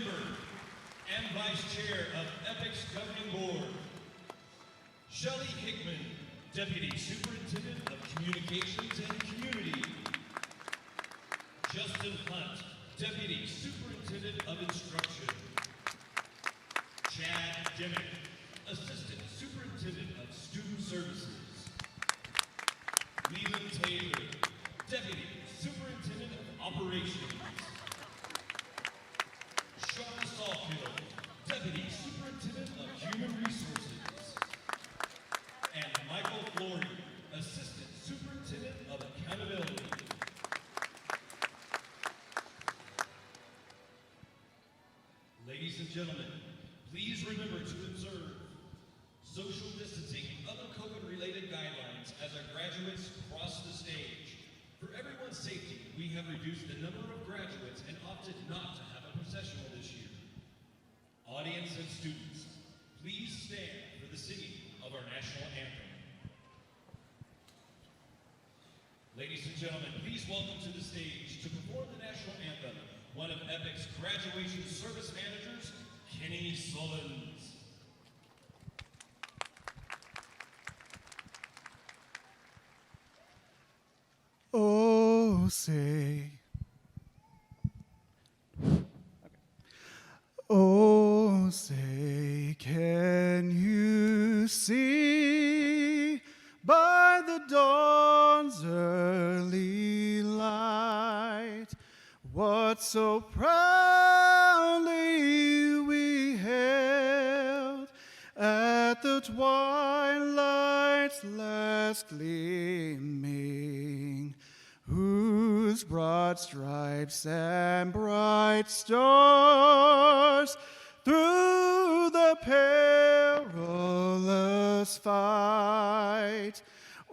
Member and Vice Chair of EPIC's Governing Board. Shelley Hickman, Deputy Superintendent of Communications and Community. Justin Hunt, Deputy Superintendent of Instruction. Chad Dimmick, Assistant Superintendent of Student Services. Leland Taylor, Deputy Superintendent of Operations. Sean Salkhill, Deputy Superintendent of Human Resources. And Michael Flory, Assistant Superintendent of Accountability. Ladies and gentlemen, please remember to observe social distancing and other COVID-related guidelines as our graduates cross the stage. For everyone's safety, we have reduced the number of graduates and opted not to have a processional this year. Audience and students, please stand for the singing of our national anthem. Ladies and gentlemen, please welcome to the stage to perform the national anthem, one of EPIC's graduation service managers, Kenny Sullins. Oh, say, oh, say, can you see by the dawn's early light what so proudly we hailed at the twilight's last gleaming, whose broad stripes and bright stars through the perilous fight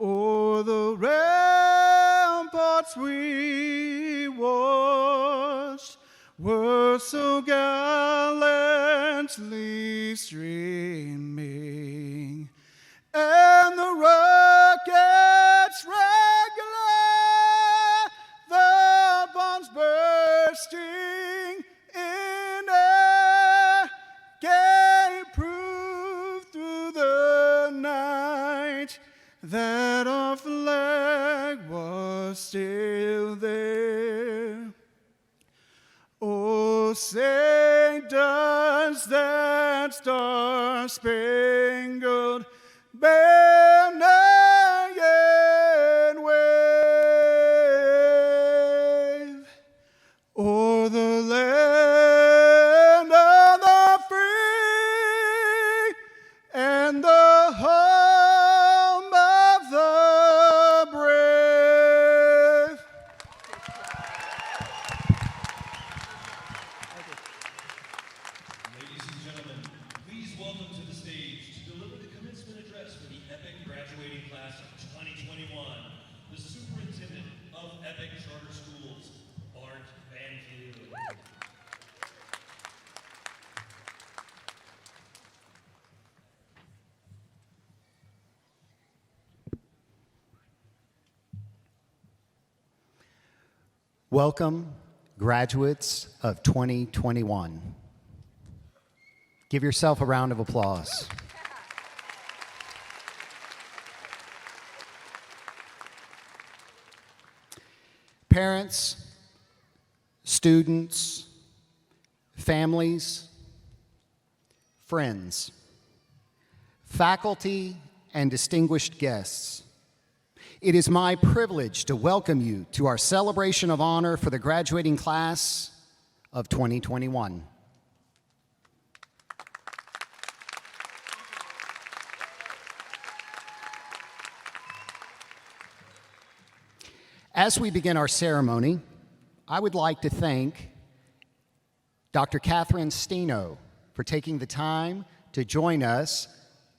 o'er the ramparts we watched were so gallantly streaming, and the rockets regular, the bombs bursting in air, gave proof through the night that our flag was still there. Oh, say does that star-spangled banner yet wave o'er the land of the free and the home of the brave? Ladies and gentlemen, please welcome to the stage to deliver the commencement address for the EPIC graduating class of 2021, the Superintendent of EPIC Charter Schools, Bart Van Vliet. Welcome, graduates of 2021. Give yourself a round of applause. Parents, students, families, friends, faculty, and distinguished guests, it is my privilege to welcome you to our celebration of honor for the graduating class of 2021. As we begin our ceremony, I would like to thank Dr. Catherine Steno for taking the time to join us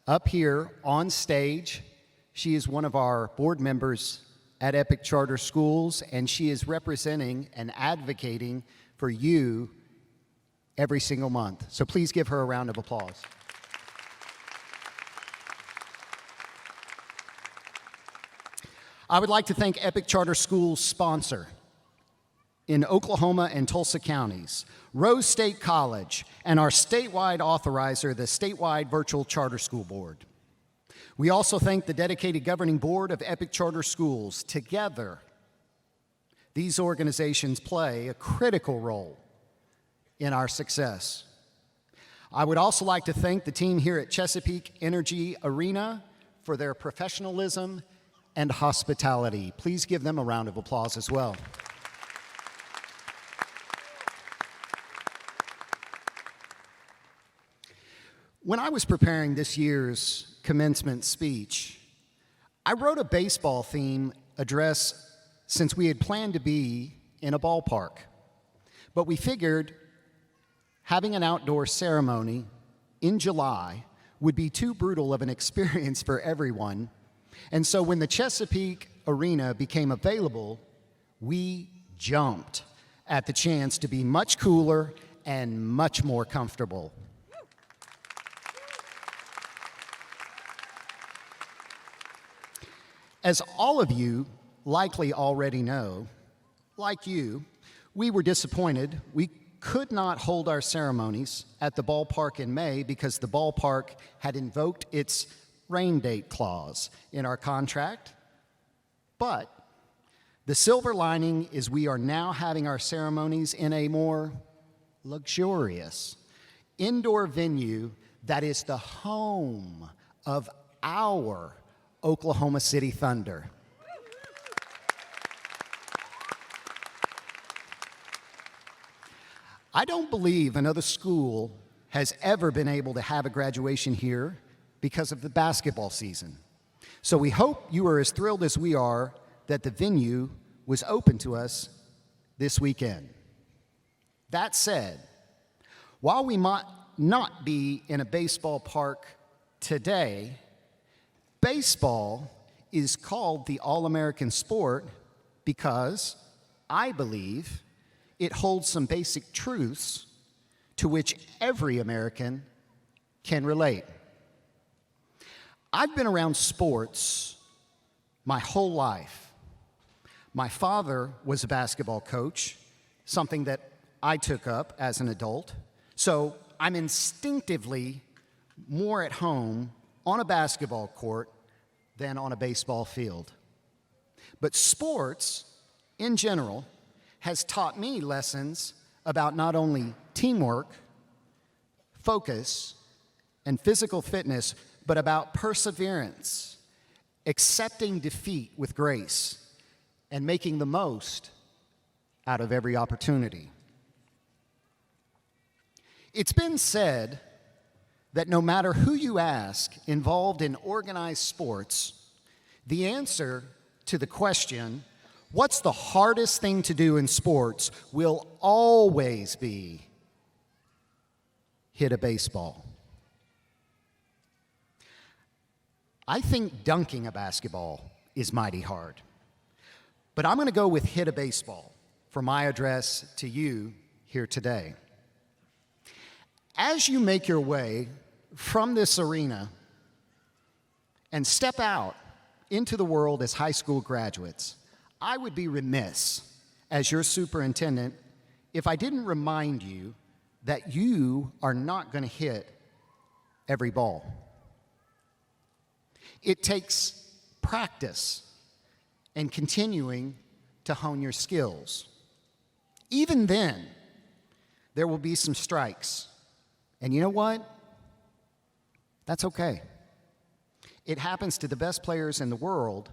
up here on stage. She is one of our board members at EPIC Charter Schools, and she is representing and advocating for you every single month. So please give her a round of applause. I would like to thank EPIC Charter Schools' sponsor, in Oklahoma and Tulsa counties, Rose State College, and our statewide authorizer, the Statewide Virtual Charter School Board. We also thank the dedicated governing board of Epic Charter Schools. Together, these organizations play a critical role in our success. I would also like to thank the team here at Chesapeake Energy Arena for their professionalism and hospitality. Please give them a round of applause as well. When I was preparing this year's commencement speech, I wrote a baseball theme address since we had planned to be in a ballpark. But we figured having an outdoor ceremony in July would be too brutal of an experience for everyone. And so when the Chesapeake Arena became available, we jumped at the chance to be much cooler and much more comfortable. As all of you likely already know, like you, we were disappointed. We could not hold our ceremonies at the ballpark in May because the ballpark had invoked its rain date clause in our contract. But the silver lining is we are now having our ceremonies in a more luxurious indoor venue that is the home of our Oklahoma City Thunder. I don't believe another school has ever been able to have a graduation here because of the basketball season. So we hope you are as thrilled as we are that the venue was open to us this weekend. That said, while we might not be in a baseball park today, baseball is called the All-American sport because I believe it holds some basic truths to which every American can relate. I've been around sports my whole life. My father was a basketball coach, something that I took up as an adult. So I'm instinctively more at home on a basketball court than on a baseball field. But sports, in general, has taught me lessons about not only teamwork, focus, and physical fitness, but about perseverance, accepting defeat with grace, and making the most out of every opportunity. It's been said that no matter who you ask involved in organized sports, the answer to the question, what's the hardest thing to do in sports, will always be hit a baseball. I think dunking a basketball is mighty hard. But I'm going to go with hit a baseball for my address to you here today. As you make your way from this arena and step out into the world as high school graduates, I would be remiss as your superintendent if I didn't remind you that you are not going to hit every ball. It takes practice and continuing to hone your skills. Even then, there will be some strikes. And you know what? That's okay. It happens to the best players in the world.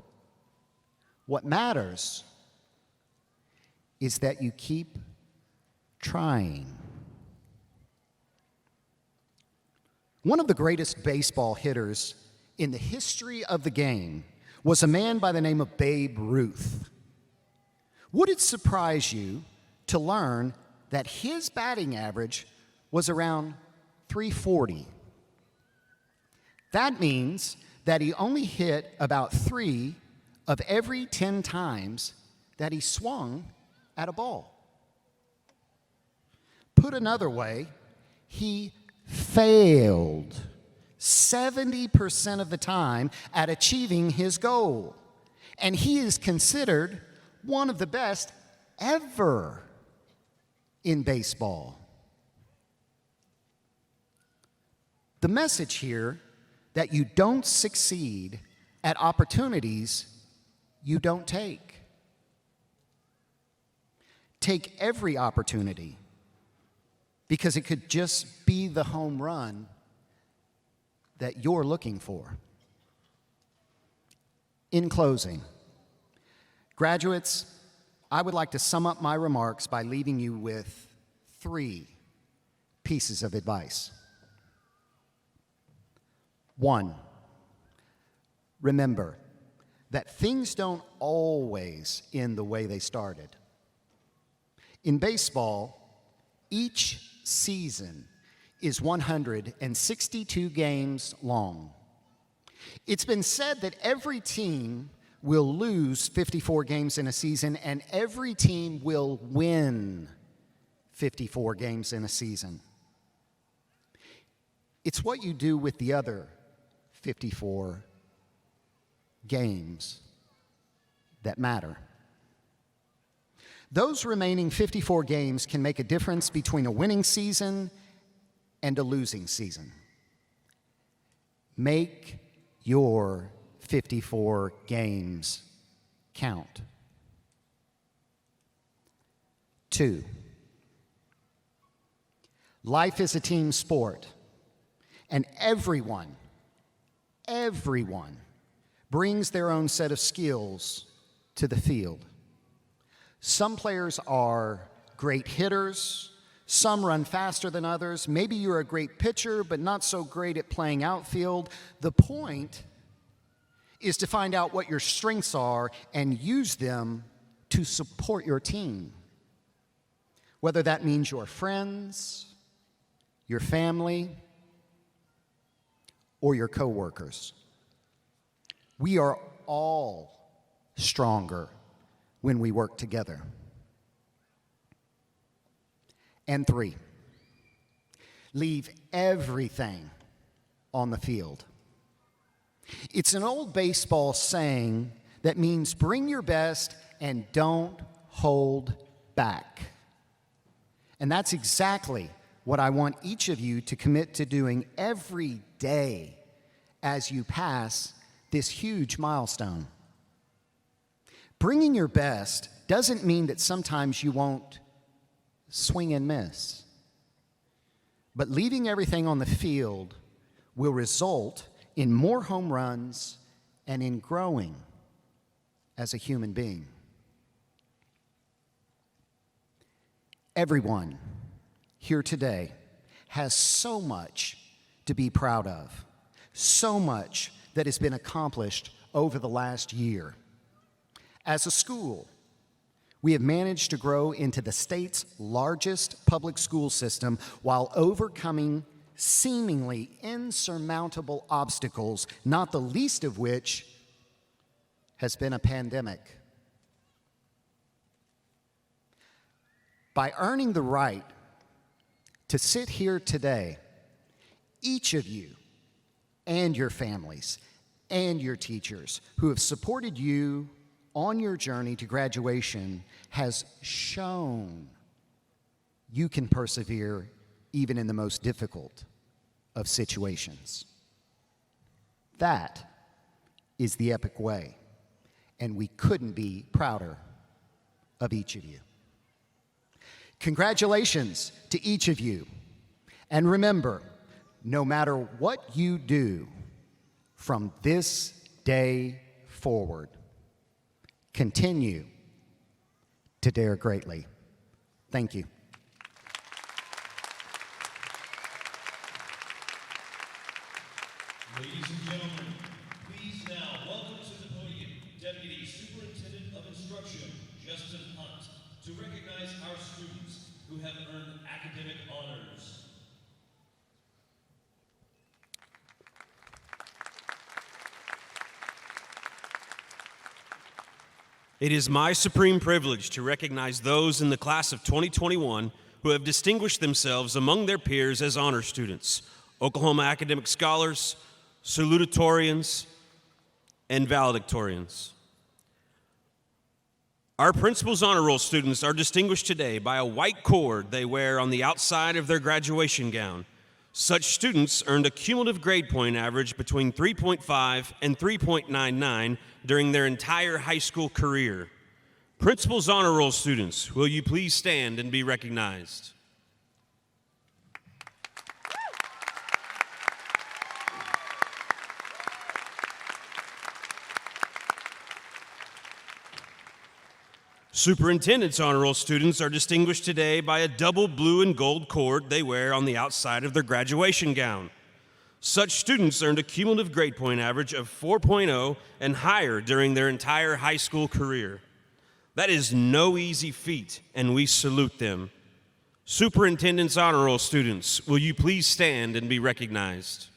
What matters is that you keep trying. One of the greatest baseball hitters in the history of the game was a man by the name of Babe Ruth. Would it surprise you to learn that his batting average was around .340? That means that he only hit about 3 of every 10 times that he swung at a ball. Put another way, he failed 70% of the time at achieving his goal. And he is considered one of the best ever in baseball. The message here that you don't succeed at opportunities you don't take. Take every opportunity, because it could just be the home run that you're looking for. In closing, graduates, I would like to sum up my remarks by leaving you with 3 pieces of advice. 1, remember that things don't always end the way they started. In baseball, each season is 162 games long. It's been said that every team will lose 54 games in a season, and every team will win 54 games in a season. It's what you do with the other 54 games that matter. Those remaining 54 games can make a difference between a winning season and a losing season. Make your 54 games count. 2, life is a team sport, and everyone brings their own set of skills to the field. Some players are great hitters, some run faster than others. Maybe you're a great pitcher, but not so great at playing outfield. The point is to find out what your strengths are and use them to support your team. Whether that means your friends, your family, or your coworkers. We are all stronger when we work together. And 3, leave everything on the field. It's an old baseball saying that means bring your best and don't hold back. And that's exactly what I want each of you to commit to doing every day as you pass this huge milestone. Bringing your best doesn't mean that sometimes you won't swing and miss. But leaving everything on the field will result in more home runs and in growing as a human being. Everyone here today has so much to be proud of, so much that has been accomplished over the last year. As a school, we have managed to grow into the state's largest public school system while overcoming seemingly insurmountable obstacles, not the least of which has been a pandemic. By earning the right to sit here today, each of you and your families and your teachers who have supported you on your journey to graduation has shown you can persevere even in the most difficult of situations. That is the epic way, and we couldn't be prouder of each of you. Congratulations to each of you, and remember, no matter what you do from this day forward, continue to dare greatly. Thank you. Ladies and gentlemen, please now welcome to the podium Deputy Superintendent of Instruction, Justin Hunt, to recognize our students who have earned academic honors. It is my supreme privilege to recognize those in the class of 2021 who have distinguished themselves among their peers as honor students, Oklahoma academic scholars, salutatorians, and valedictorians. Our Principal's Honor Roll students are distinguished today by a white cord they wear on the outside of their graduation gown. Such students earned a cumulative grade point average between 3.5 and 3.99 during their entire high school career. Principal's Honor Roll students, will you please stand and be recognized? Superintendent's Honor Roll students are distinguished today by a double blue and gold cord they wear on the outside of their graduation gown. Such students earned a cumulative grade point average of 4.0 and higher during their entire high school career. That is no easy feat, and we salute them. Superintendent's Honor Roll students, will you please stand and be recognized?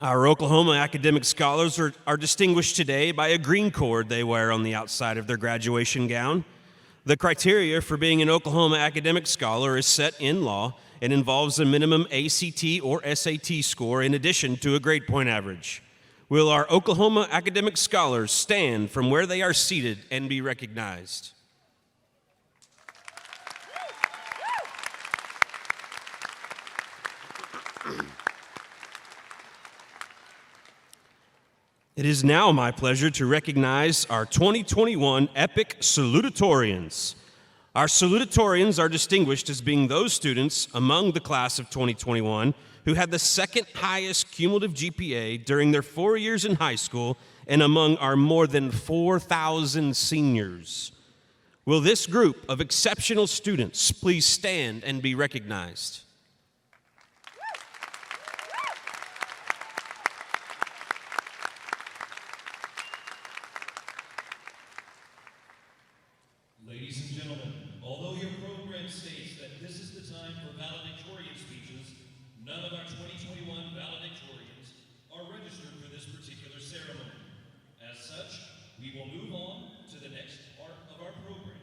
Our Oklahoma academic scholars are distinguished today by a green cord they wear on the outside of their graduation gown. The criteria for being an Oklahoma academic scholar is set in law and involves a minimum ACT or SAT score in addition to a grade point average. Will our Oklahoma academic scholars stand from where they are seated and be recognized? It is now my pleasure to recognize our 2021 Epic Salutatorians. Our salutatorians are distinguished as being those students among the class of 2021 who had the second highest cumulative GPA during their 4 years in high school and among our more than 4,000 seniors. Will this group of exceptional students please stand and be recognized? Ladies and gentlemen, although your program states that this is the time for valedictorian speeches, none of our 2021 valedictorians are registered for this particular ceremony. As such, we will move on to the next part of our program.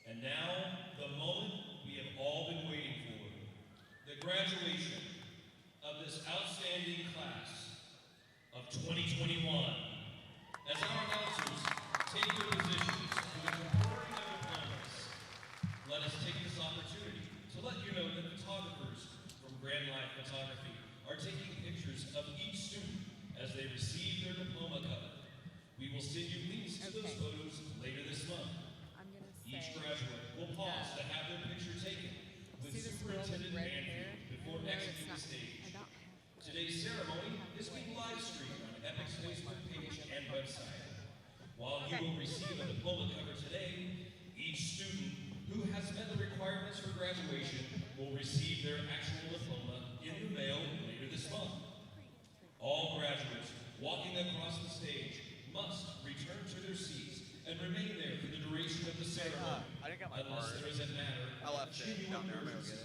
And now, the moment we have all been waiting for, the graduation of this outstanding class of 2021. As our announcers take their positions for the conferring of diplomas, let us take this opportunity to let you know that photographers from Grand Life Photography are taking pictures of each student as they receive their diploma cover. We will send you links to those photos later this month. Each graduate will pause to have their picture taken with Superintendent Manfield before exiting the stage. Today's ceremony is being live streamed on Epic's Facebook page and website. While you will receive a diploma cover today, each student who has met the requirements for graduation will receive their actual diploma in the mail later this month. All graduates walking across the stage must return to their seats and remain there for the duration of the ceremony, unless there is a matter of genuine emergency.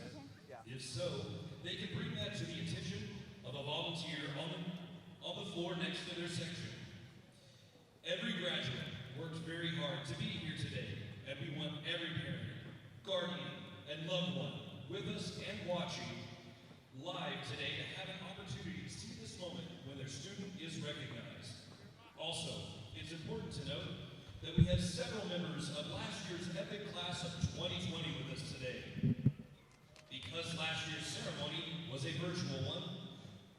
If so, they can bring that to the attention of a volunteer on the floor next to their section. Every graduate worked very hard to be here today, and we want every parent, guardian, and loved one with us and watching live today to have an opportunity to see this moment when their student is recognized. Also, it's important to note that we have several members of last year's Epic class of 2020 with us today. Because last year's ceremony was a virtual one,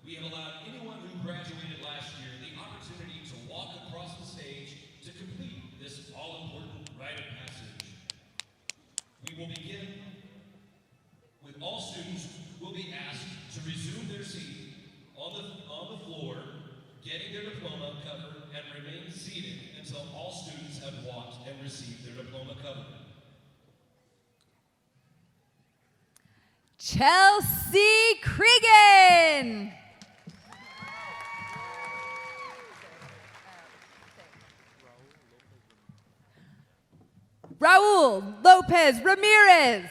we have allowed anyone who graduated last year the opportunity to walk across the stage to complete this all-important rite of passage. We will begin with all students will be asked to resume their seat on the floor, getting their diploma cover, and remain seated until all students have walked and received their diploma cover. Chelsea Cregan. Raul Lopez Ramirez.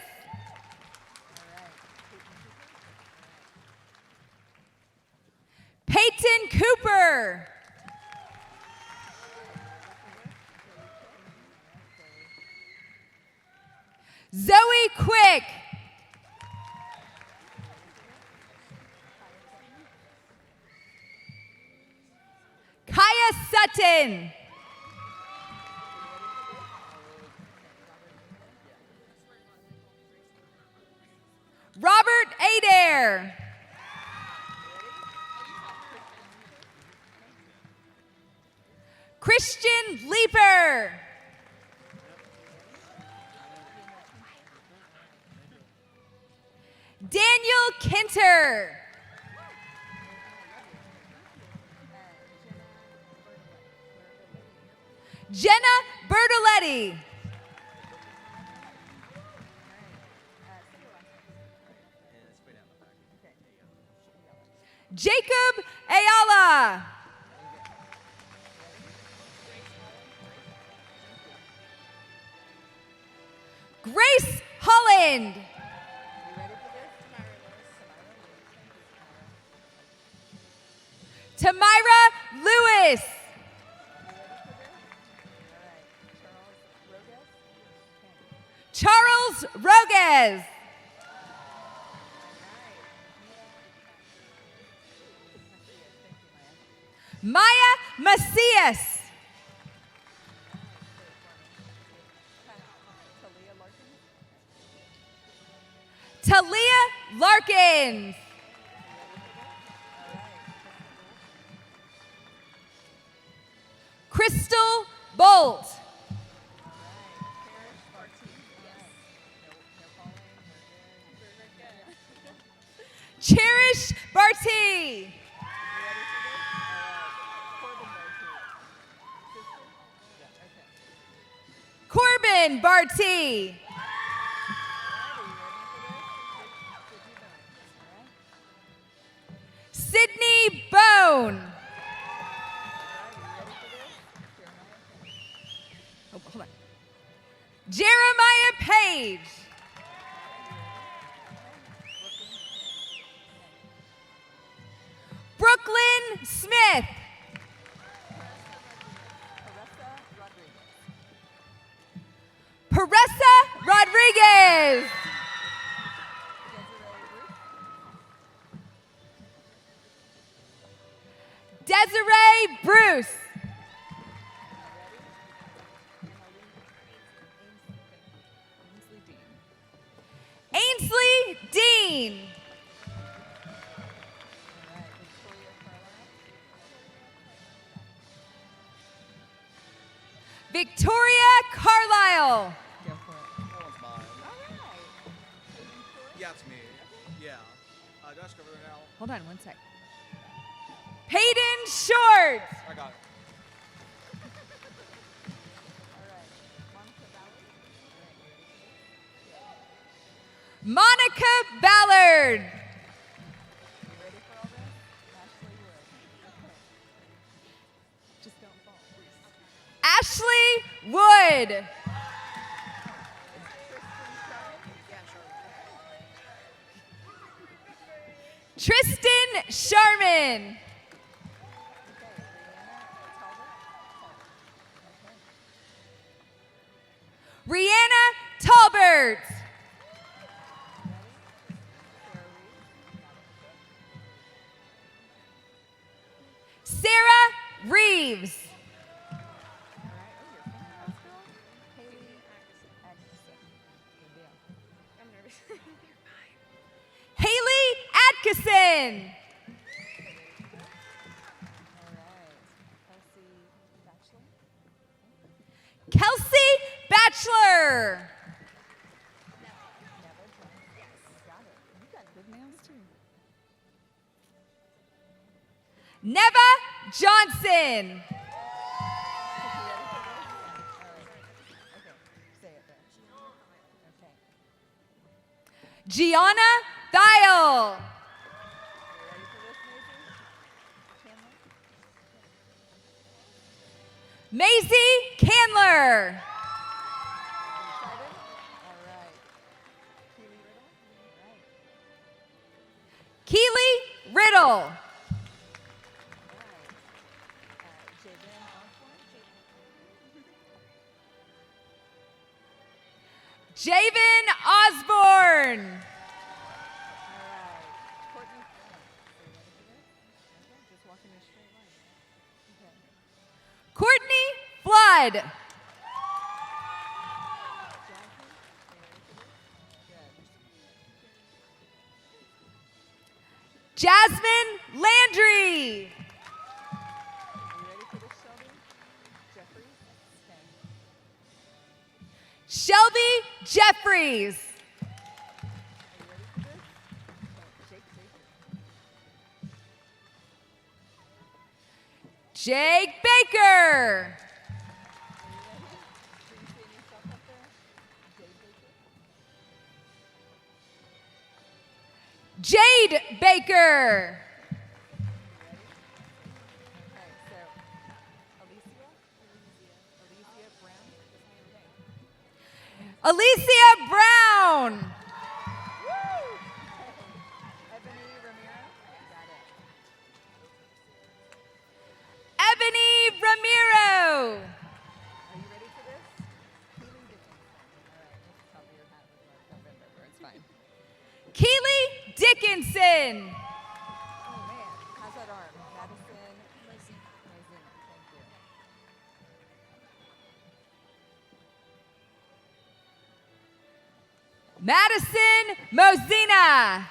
Peyton Cooper. Zoe Quick. Kaya Sutton. Robert Adair. Christian Leeper. Daniel Kinter. Jenna Bertoletti. Jacob Ayala. Grace Holland. Tamira Lewis. Charles Roguez. Maya Macias. Talia Larkins. Crystal Bolt. Cherish Barty. Corbin Barty. Sydney Bone. Oh, hold on. Jeremiah Page. Brooklyn Smith. Paressa Rodriguez. Desiree Bruce. Ainsley Dean. Victoria Carlisle. That one's mine. Yeah, it's me. Yeah. Do I just go over there now? Hold on one sec. Peyton Short. I got it. Monica Ballard. Ashley Wood. Tristan Sharman. Rihanna Talbert. Sarah Reeves. Haley Atkinson. Kelsey Batchelor. Neva Johnson. Gianna Thiel. Maisie Candler. Keely Riddle. Javen Osborne. Courtney Flood. Jasmine Landry. Shelby Jeffries. Jake Baker. Jade Baker. Alicia Brown. Ebony Ramiro. Keely Dickinson. How's that arm? Madison. Madison Mosina.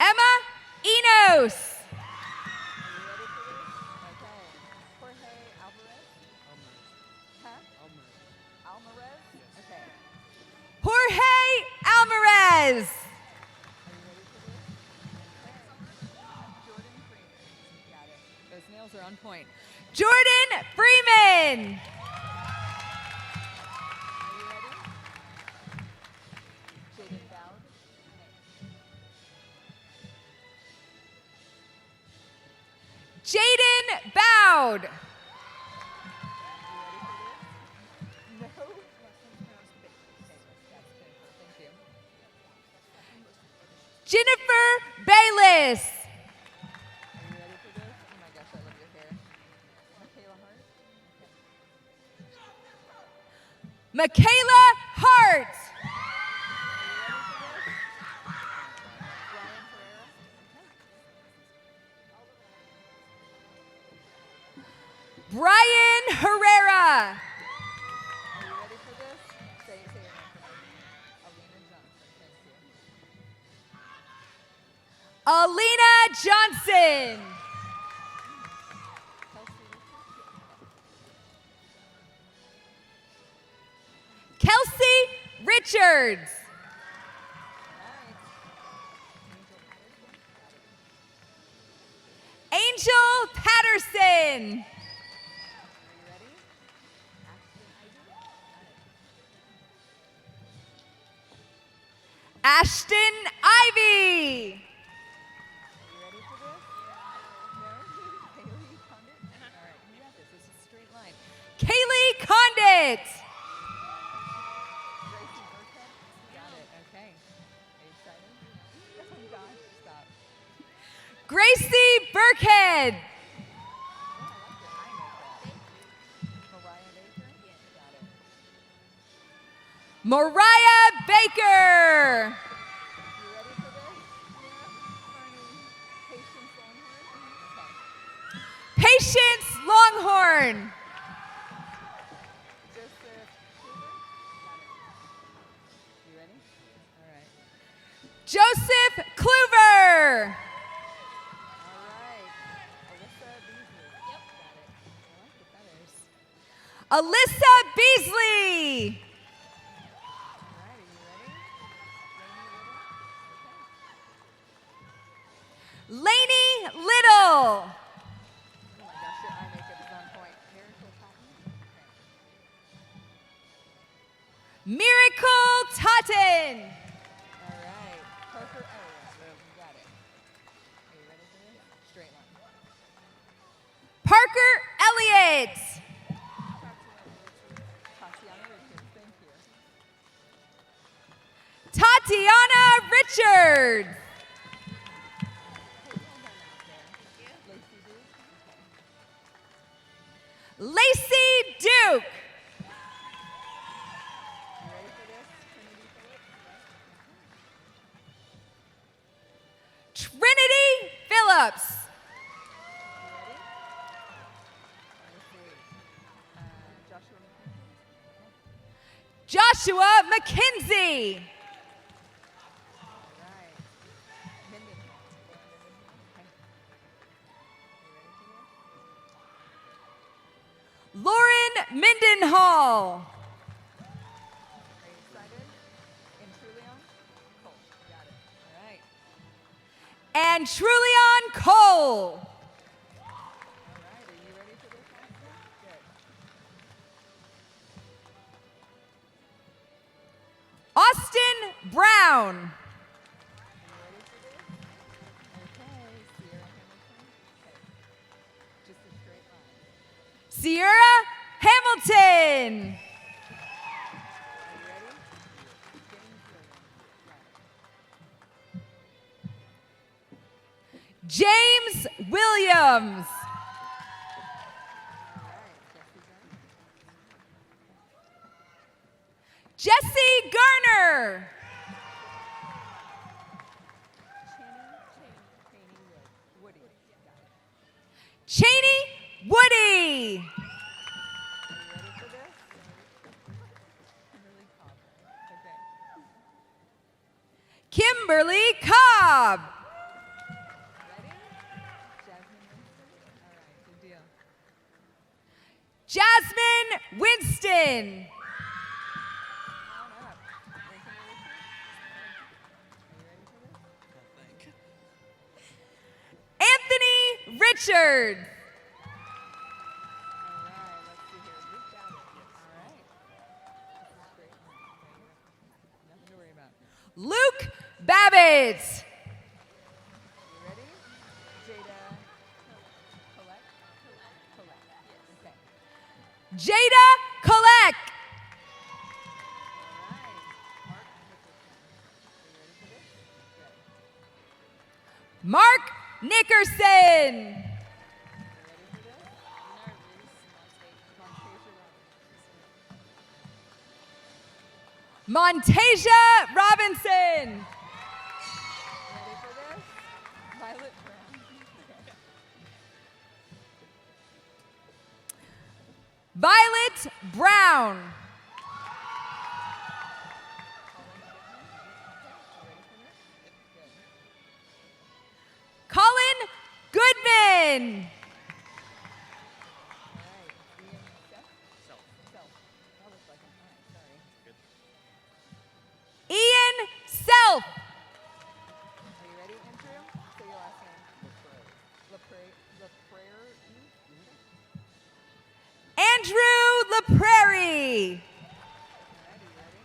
Emma Enos. Jorge Alvarez. Those nails are on point. Jordan Freeman. Jaden Bowd. Jennifer Bayless. Are you ready for this? Oh my gosh, I love your hair. Michaela Hart. Brian Herrera. Are you ready for this? Say your name for me. Alina Johnson. Kelsey Richards. Angel Patterson. Ashton Ivy. Kaylee Condit. Gracie Burkhead. Mariah Baker. Patience Longhorn. Joseph Kluver. Alyssa Beasley. Lainey Little. Miracle Totten. All right. Parker Elliott. You got it. Are you ready for this? Straight line. Parker Elliott. Tatiana Richards. Joshua McKenzie. Alright. Minden. Okay. Are you ready for this? Lauren Mendenhall. Are you excited? And Trulion? Cole. Got it. Alright. And Trulion Cole. Alright. Are you ready for this, Ashley? Good. Austin Brown. Are you ready for this? Okay. Sierra Hamilton. Okay. Just a straight line. Sierra Hamilton. Are you ready? James James Williams. Got it. Williams. Alright. Jesse Garner. Jesse Garner. Chaney Woody. Cheney Woody. Got it. Are you ready for this? Kimberly Kimberly Cobb. Okay. Cobb. Ready? Jasmine Winston. All right. Good deal. Jasmine Winston. Come on up. Lincoln Wilson. Are you ready for this? Anthony Richards. All right. Let's see here. You've got it. All right. This is great. Okay. Nothing to worry about. Luke Babbitt. You ready? Jada Collect? Collect. Okay. Jada Kolek. All right. Mark Nickerson. Are you ready for this? Good. Mark Nickerson. You ready for this? Montasia Robinson. Ready for this? Violet Brown. Violet Brown. Colin Goodman. All right. Ian Self. Self. That looks like an I. Sorry. Ian Self. Are you ready, Andrew? Say your last name. LaPrairie. Andrew LaPrairie. All right. Are you ready?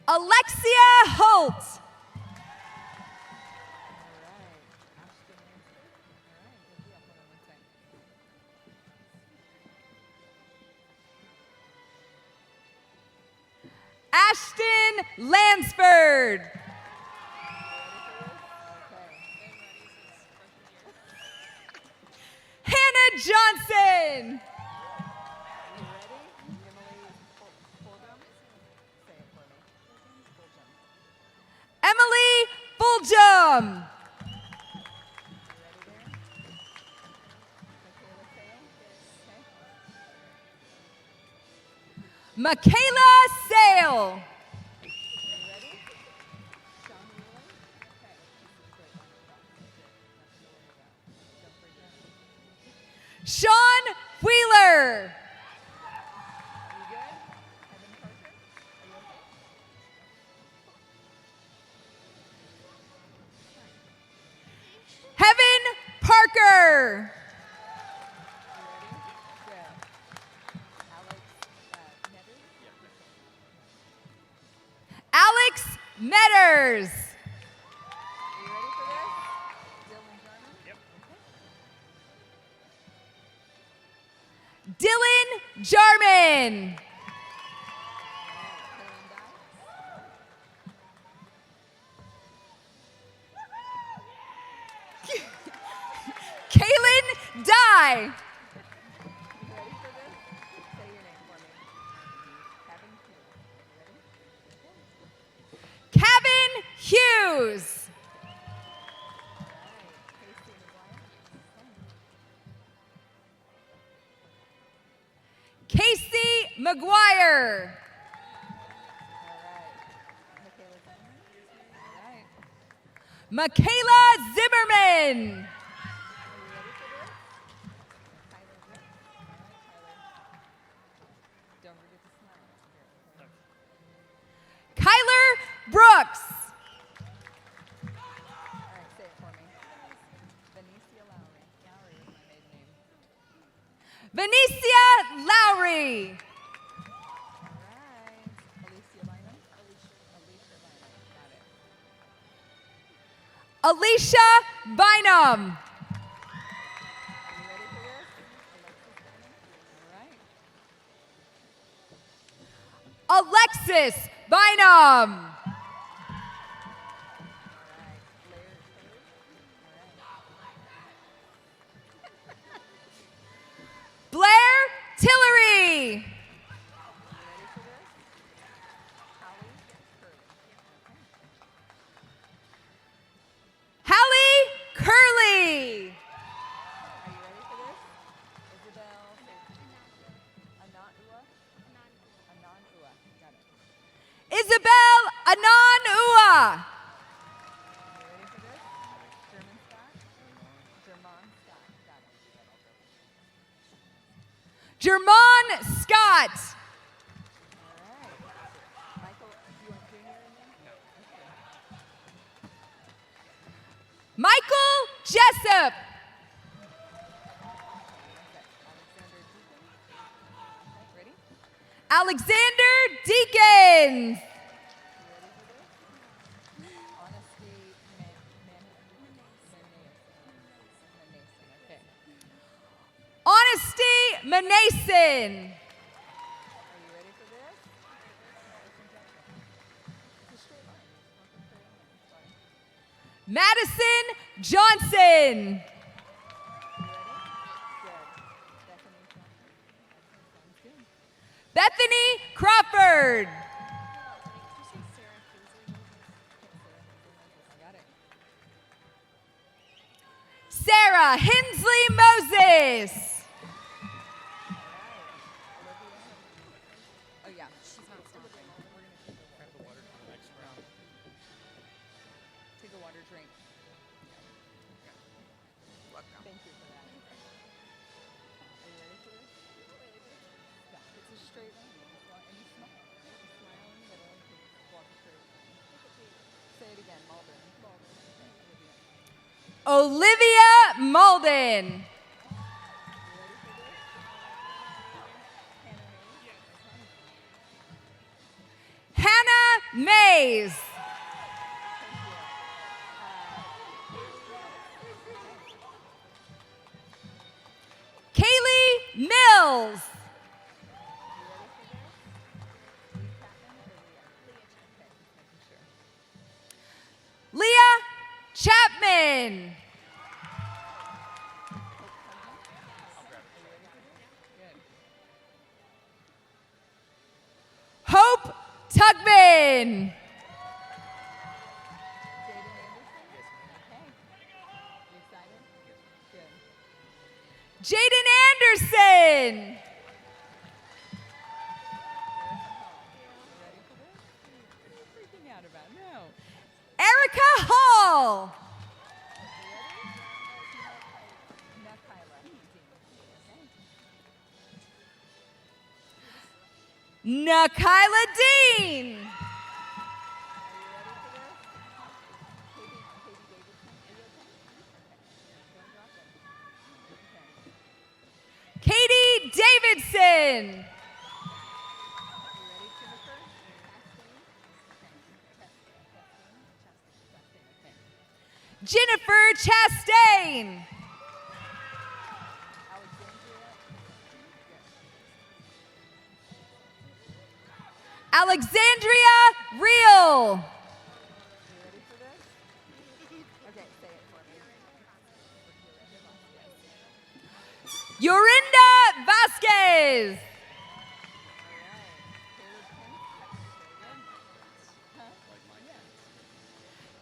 Alexa Holt. Alexia Holt. Thank you. Alexia Holt. All right. Ashton Lansford. All right. Good deal. Hold on one second. Ashton Lansford. Ready for this? Okay. Hannah Johnson. You ready? Emily Fulgham. Say it for me. Fulgham. Emily Fulgham. You ready there? Michaela Sale. Michaela Sale. Okay. You ready? Sean Wheelan. Okay. Great. Nothing to worry about. Sean Wheeler. Are you good? Evan Parker. Are you okay? Heaven Parker. You ready? Good. Alex Netters. Alex Metters. Are you ready for this? Dylan Jarman. Yep. Dylan Jarman. Kaylin Dye. You ready for this? Say your name for me. Kevin Hughes. You ready? Kevin Hughes. All right. Casey McGuire. McGuire. Michaela Zimmerman. Kyler Brooks. All right, say it for me. Benicia Lowry. Lowry is my maiden name. Benicia Lowry. All right. Alicia Bynum. Alicia Bynum. Got it. Alicia Bynum. Are you ready for this? All right. Alexis Bynum. Blair Tillery. Hallie Curley. Are you ready for this? Isabel Ananua. Ananua. Got it. Isabel Ananua. Are you ready for this? German Scott. German Scott. Got it. German Scott. All right. Michael, do you want junior in there? No. Okay. Michael Jessup. Alexander Deacons. Honesty Manason. Are you ready for this? Madison Johnson. Bethany Crawford. Sarah Hensley Moses. Oh yeah, she's not stopping. We're gonna take a water drink. Thank you for that. Are you ready for this? Yeah, it's a straight line. And you smile. Smile in the middle. Walk straight. Say it again, Malden. Olivia Malden. Hannah Mays. Kaylee Mills. Leah Chapman. Hope Tugman. Jaden Anderson. Erica Hall. Nakyla Dean. Katie Davidson. Jennifer Chastain. Alexandria Real. Yorinda Vasquez.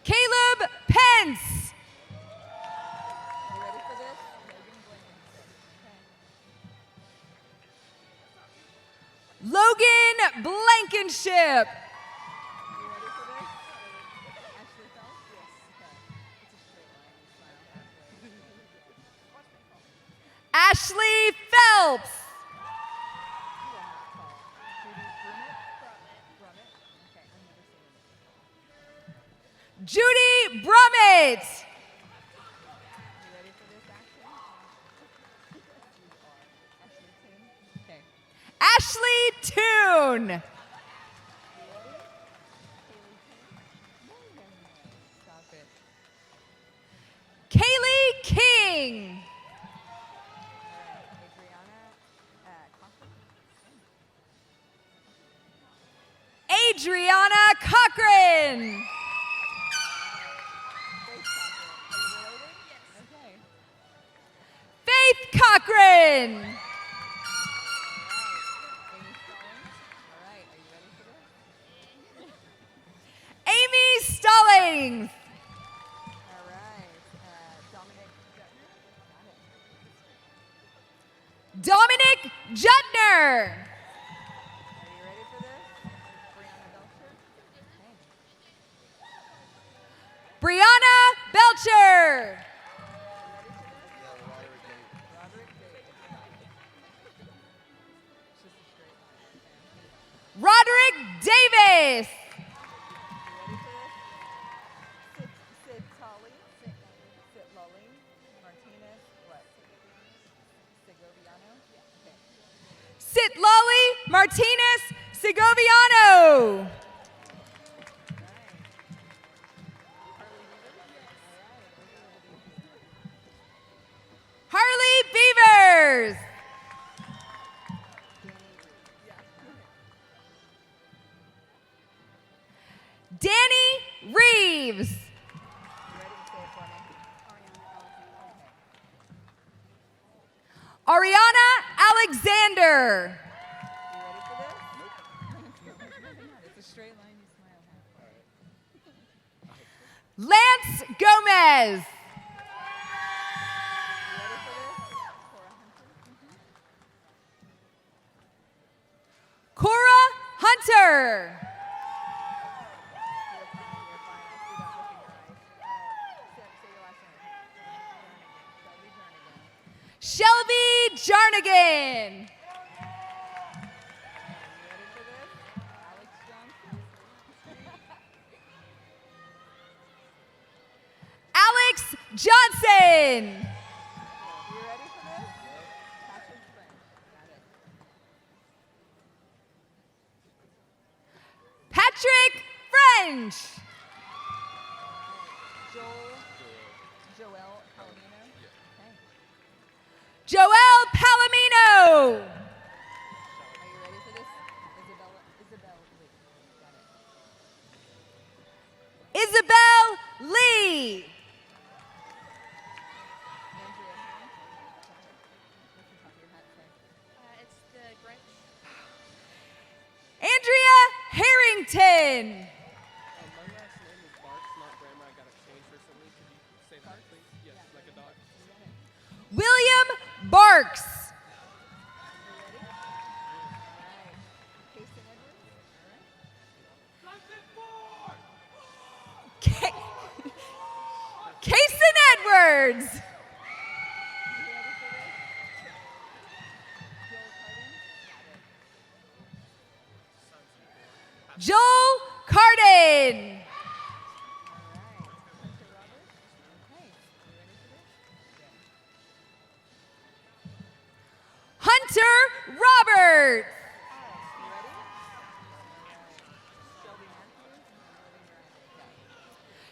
Caleb Pence. You ready for this? Blankenship. You ready for this? Ashley Phelps? Yes. Okay. It's a straight line. You smile halfway. Ashley Phelps. You are not tall. Judy Brummett? Brummett. Okay, I'm never seen it. Judy Brummett. You ready for this, Ashley? You are. Ashley Toon? Okay. Ashley Toon. You ready? Haley Toon? No. Stop it. Kaylee King. Adriana Cochran. Adriana Cochran. Faith Cochran. Are you related? Yes. Okay. Faith Cochran. All right. Amy Stallings. All right. Are you ready for this? Amy Stallings. All right. Dominic Jutner. Got it. Dominic Jutner. Are you ready for this? Brianna Belcher. Brianna Belcher. Roderick Davis. It's just a straight line. Roderick Davis. You ready for this? Sid Tully. Sit Lully. Martinez. What? Segoviano? Yeah. Okay. Sitlali Martinez Segoviano. Harley Beavers. Danny Reeves. You ready to say it for me? Ariana Alexander. You ready for this? Nope. It's a straight line. You smile halfway. Lance Gomez. You ready for this? Cora Hunter. You're fine. I see that look in your eyes. Say your last name. Shelby Jarnigan. You ready for this? Alex Johnson. Alex Johnson. You ready for this? Patrick French. Got it. Patrick French. Joel Palomino. Okay. Joel Palomino. Are you ready for this? Isabel Lee. Got it. Isabel Lee. Andrea Harrington. What's the top of your hat say? It's the Grinch. Andrea Harrington. My last name is Barks, not Grandma. I got it changed recently. Could you say that, please? Yes, like a dog. William Barks. You ready? All right. Kason Edwards. Kason Edwards. You ready for this? Joel Cardin. All right. Hunter Roberts. Okay. You ready for this? Yeah. Hunter Roberts. You ready?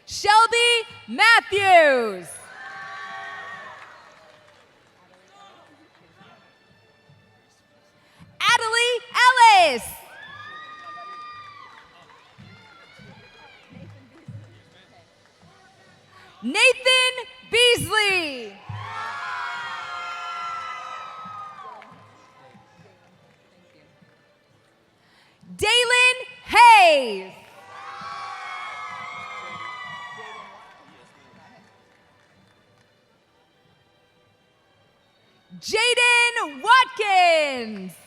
Shelby Matthews. Shelby Matthews. Adelie Ellis. Nathan Beasley. Dalen Hayes. Jaden Watkins. You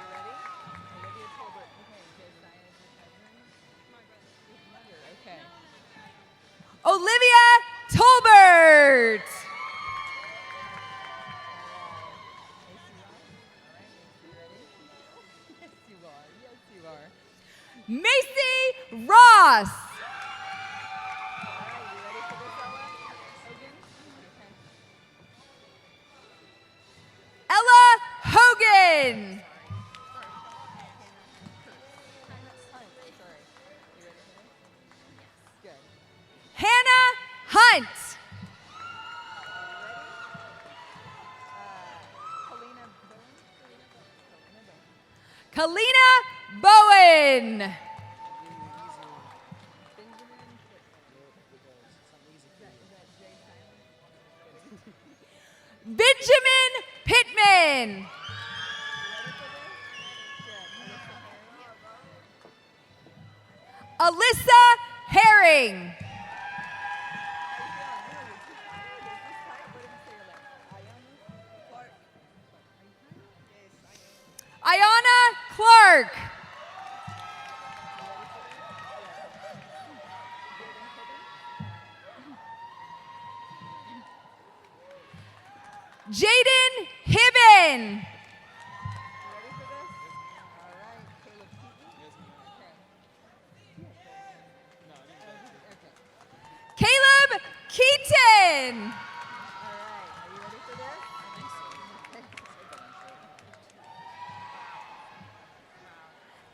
ready? Olivia Macy Ross. Ella Hogan. Hannah Hunt. Kalina Bowen. Benjamin Pittman. Alyssa Herring. Ayana Clark. Jaden Hibben. Caleb Keaton.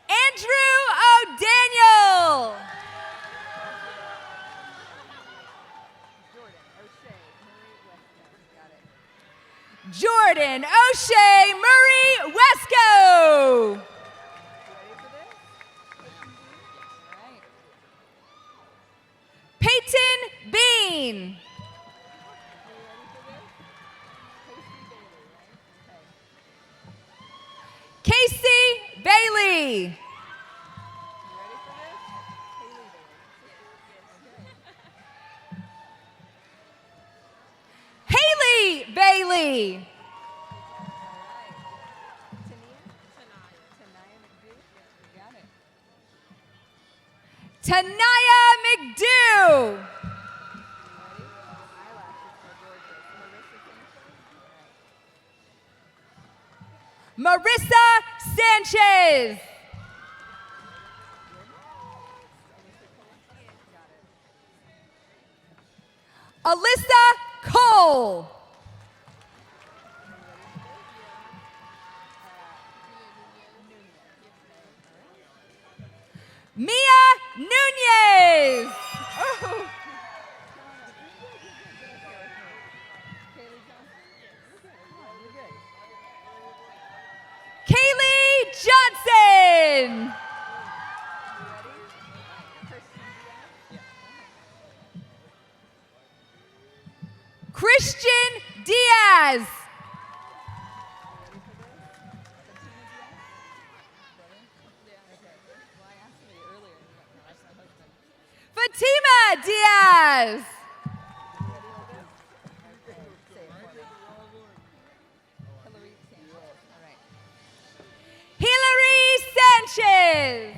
Andrew O'Daniel. Jordan O'Shea Murray Wesco. Peyton Bean. Casey Bailey. Haley Bailey. Tanaya McDew. Marissa Sanchez. Alyssa Cole. Mia Nunez. Oh. Kaylee Johnson. Christian Diaz. Fatima Diaz. Hillary Sanchez.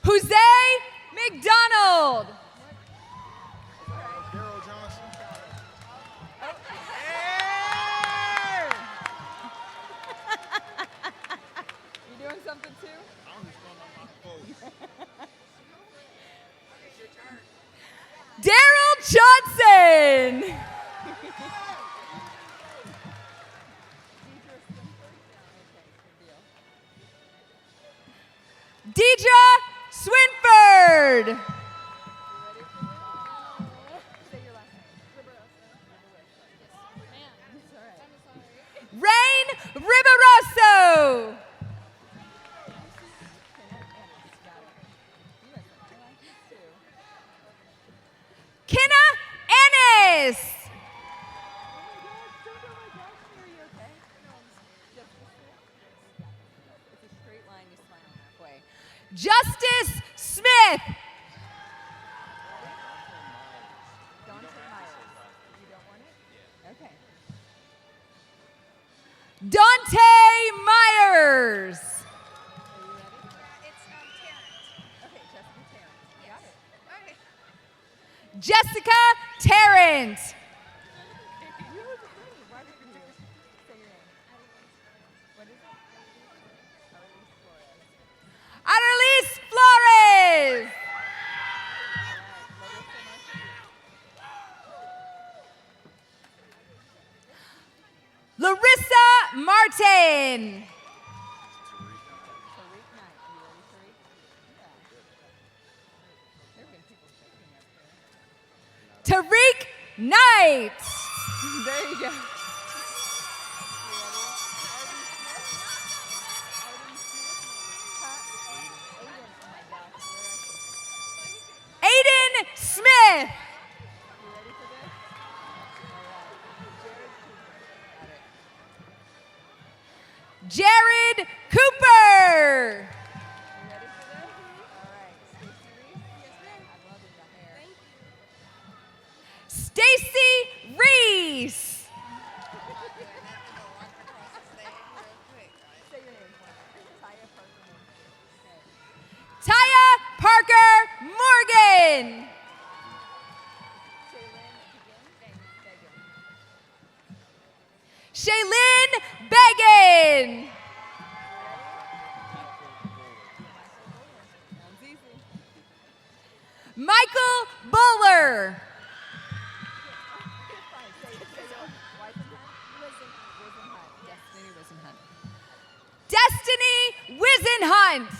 Jose McDonald. You doing something too? Daryl Johnson. Deidre Swinford. Rain Riberoso. Kenna Ennis. Justice Smith. Dante Myers. Jessica Tarrant. Martin. Tariq Knight. Are you ready, Tariq? Yeah. There have been people shaking up there. Tariq Knight. There you go. Aiden Smith. You ready for this? Jared Cooper. Jared Cooper. You ready for this? All right. Stacey Reese? Yes, ma'am. I love the hair. Stacy Reese. Say your name for me. Taya Parker. Okay. Taya Parker Morgan. Shaylin Begin. Shaylin Began. Sounds easy. Michael Buller. Say your wife and Wizenhunt. Destiny Wizenhunt. Destiny Wizenhunt. All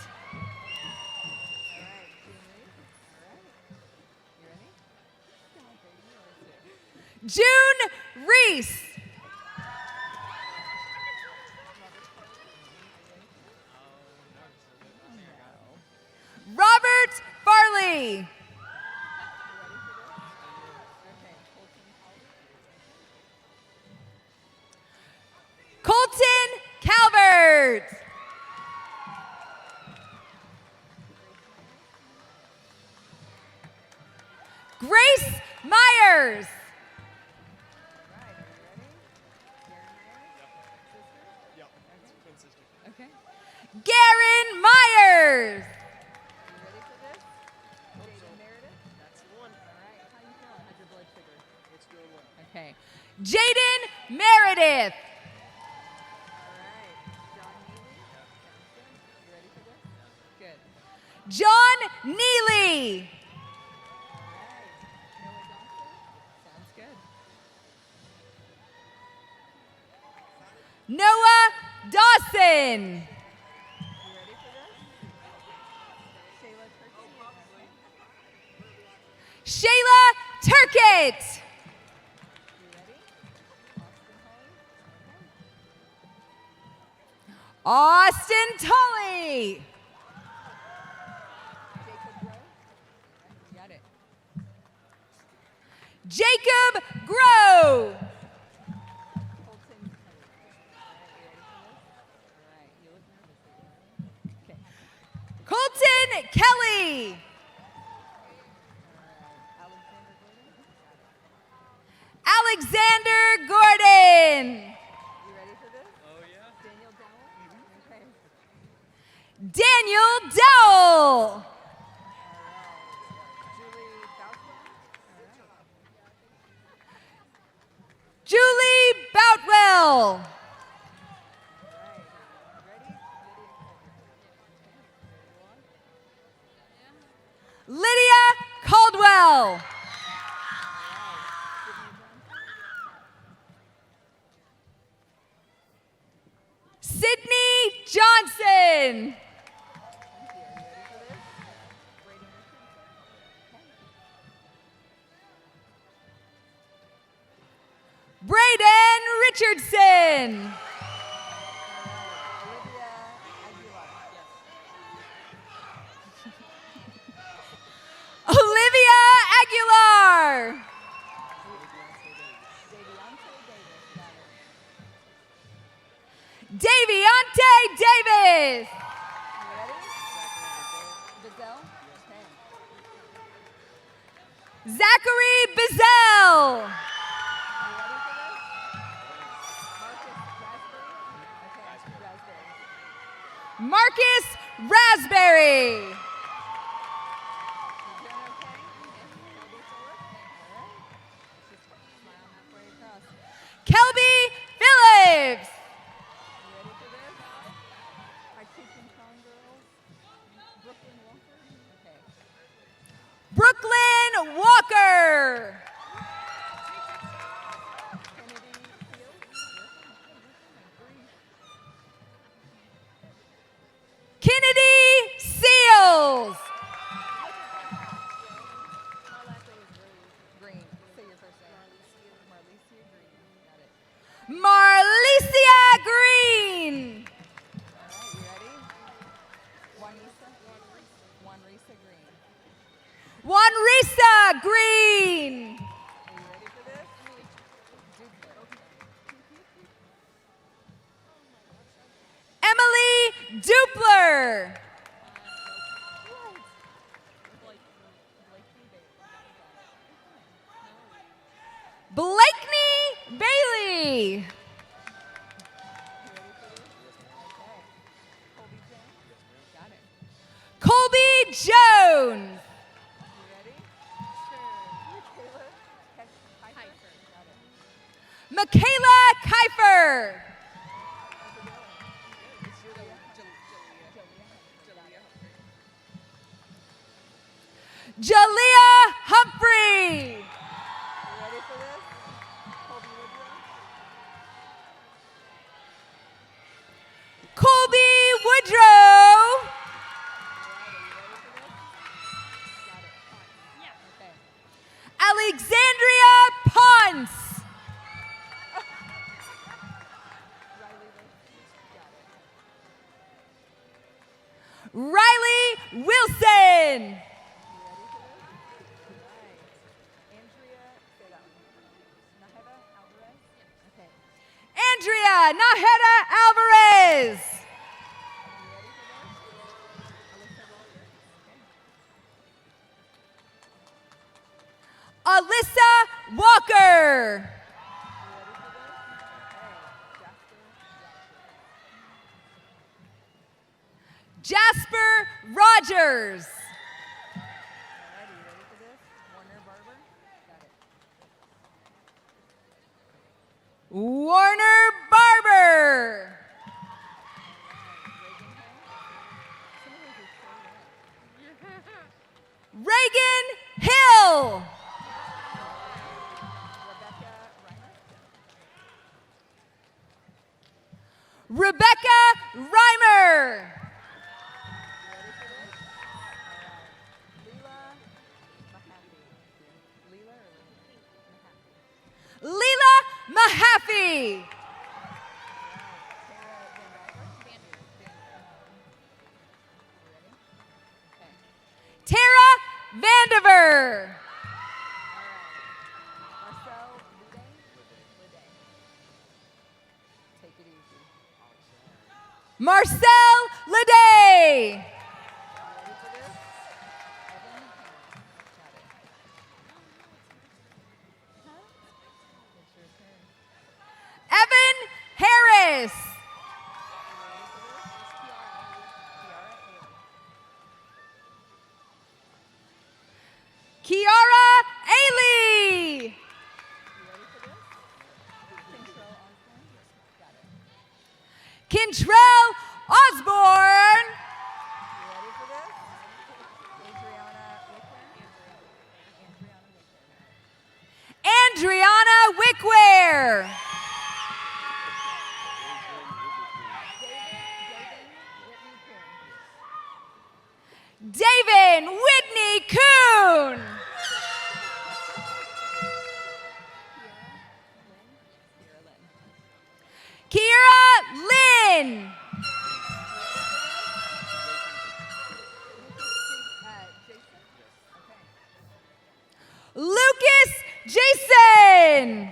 right. June Reese. All right. You ready? Come on, baby. You know what to do. June Reese. Robert Farley. Okay. Colton Calvert. Grace Myers. All right. Are you ready? Garen Myers? Sister? Yeah, it's twin sister. Okay. Garen Myers. Are you ready for this? Jaden Meredith? That's the one. All right. How you feeling? How's your blood sugar? It's doing well. Okay. Jaden Meredith. All right. John Neely? Sounds good. You ready for this? Good. John Neely. All right. Noah Johnson? Sounds good. Noah Dawson. You ready for this? Shayla Turkey? Shayla Turkett. You ready? Austin Tully. Jacob Jacob Rowe? You got it. Grow. Colton Kelly. All right. You ready for this? All right. You look nervous. Okay. Colton Kelly. Alexander Alexander Gordon? Gordon. You ready for this? Oh, yeah? Daniel Dowell? Okay. Daniel Dowell. All right. Julie Boutwell? Julie Boutwell. All right. Ready? Lydia Caldwell. Sydney Johnson. Brayden Richardson. Olivia Aguilar. Davionte Davis. Zachary Bizzell. Marcus Raspberry. Kelby Phillips. Brooklyn Walker. Dupler. Blakeney Bailey. Colby Jones. Michaela Kiefer. Jalea Humphrey. Colby Woodrow. Alexandria Ponce. Riley Wilson. Andrea Naheda Alvarez. Alyssa Walker. Jasper Rogers. Warner Barber. Reagan Hill. Rebecca Reimer. Leela Mahaffey. Tara Vandiver. Marcel Leday. Evan Harris. Kiara Ailey. Kentrell Osborne. Andriana Wickware. David Whitney Kuhn. Kiera Lynn. Lucas Jason.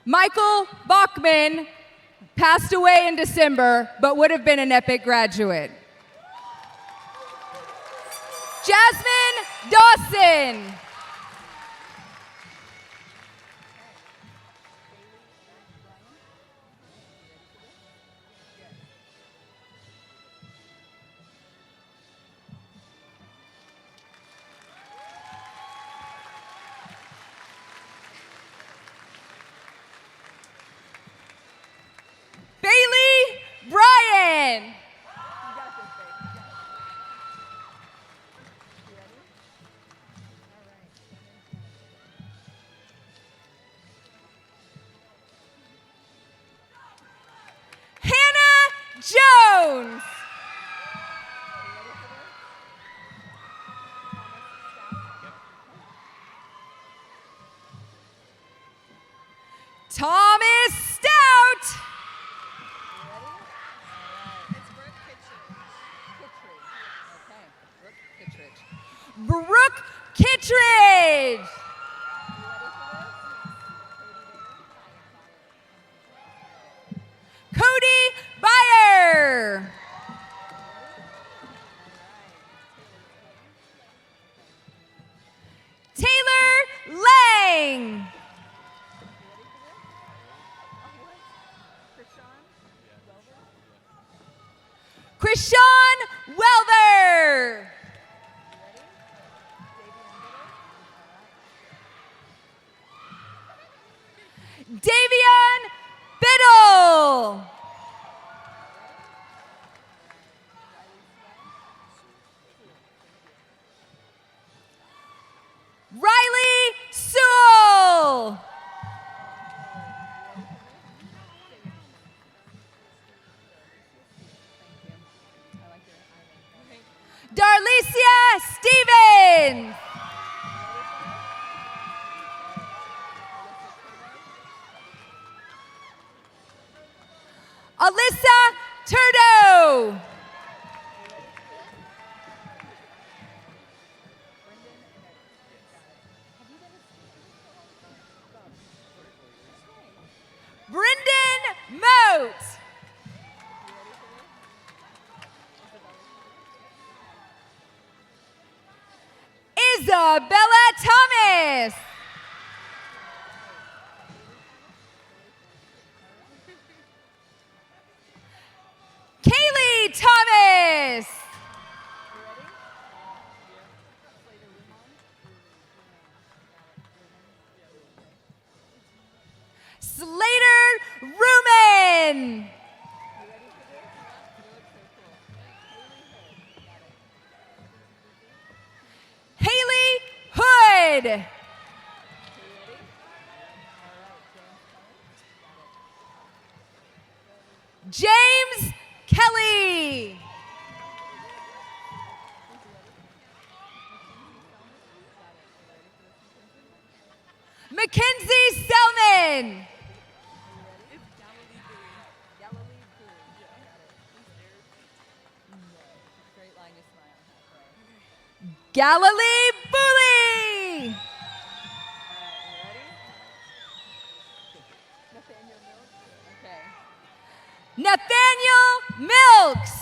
Michael Bachman passed away in December, but would have been an Epic graduate. Jasmine Dawson. Bailey Bryan. Hannah Jones. Thomas Stout. Brooke Krishan Welver. Davion Biddle. Riley Sewell. Darlicia Stevens. Alyssa Turdo. Brendan Moat. Isabella Thomas. Kaylee Thomas. Slater Ruman. Haley Hood. James Kelly. Mackenzie Selman. Galilee Booley. Nathaniel Milks.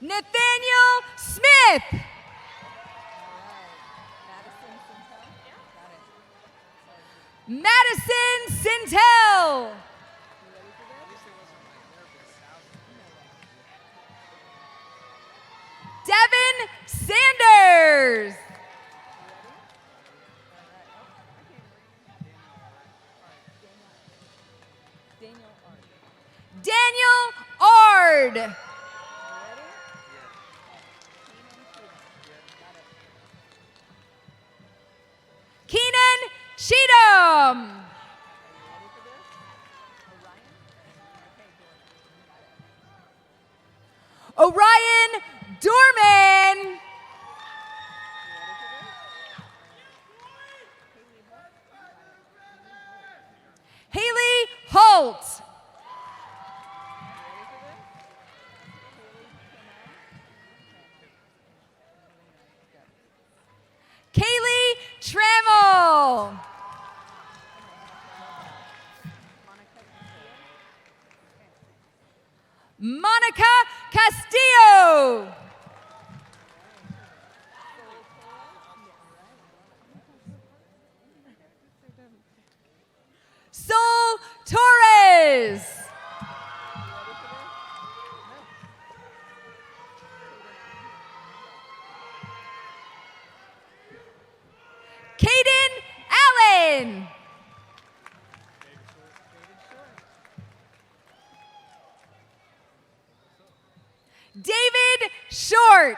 Nathaniel Smith. Madison Sintel. Devin Sanders. Daniel Ard. Keenan Cheatham. Orion Dorman. Haley Holt. Kaylee Trammell. Monica Castillo. Sol Torres. Caden Allen. David Short.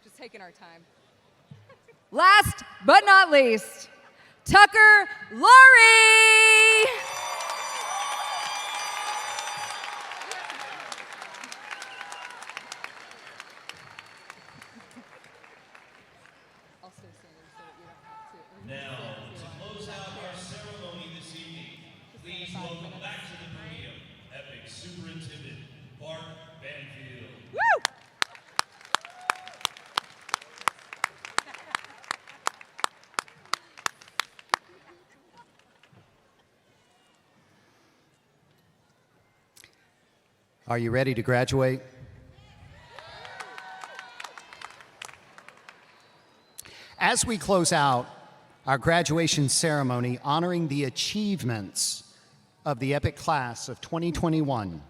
Just taking our time. Last but not least, Tucker Laurie. Now, to close out our ceremony this evening, please welcome back to the podium Epic Superintendent Bart Banfield. Woo! Are you ready to graduate? As we close out our graduation ceremony honoring the achievements of the EPIC class of 2021,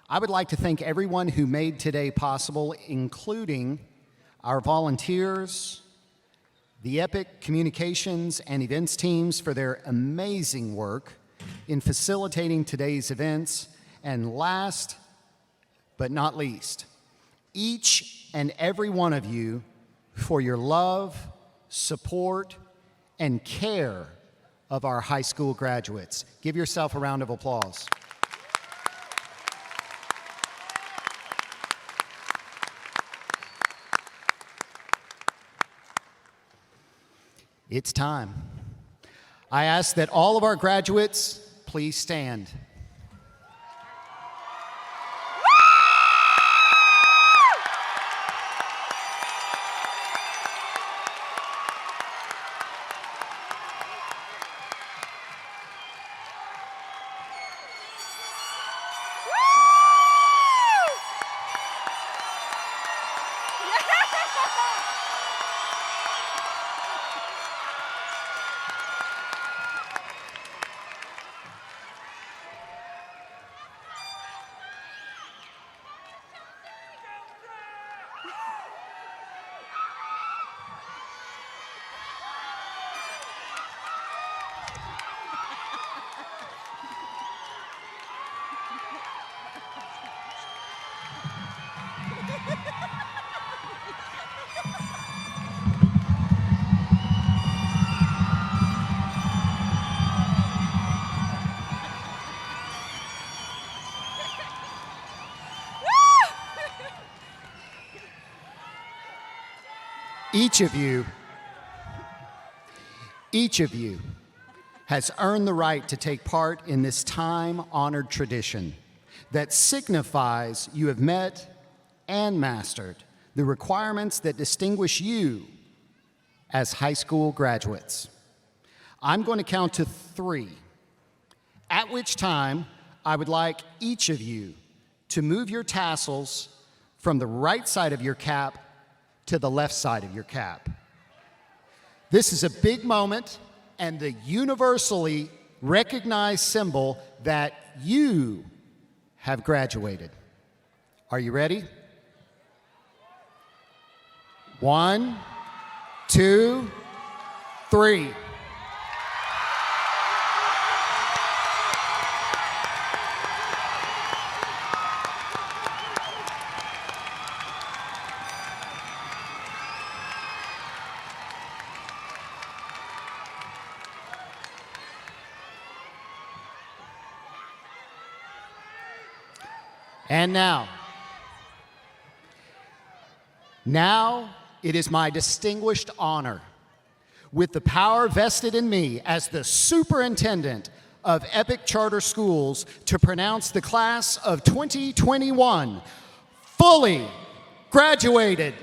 I would like to thank everyone who made today possible, including our volunteers, the EPIC communications and events teams for their amazing work in facilitating today's events, and last but not least, each and every one of you for your love, support, and care of our high school graduates. Give yourself a round of applause. It's time. I ask that all of our graduates please stand. Each of you has earned the right to take part in this time-honored tradition that signifies you have met and mastered the requirements that distinguish you as high school graduates. I'm going to count to 3, at which time I would like each of you to move your tassels from the right side of your cap to the left side of your cap. This is a big moment and the universally recognized symbol that you have graduated. Are you ready? 1, 2, 3. And now it is my distinguished honor, with the power vested in me as the superintendent of EPIC Charter Schools, to pronounce the class of 2021 fully graduated.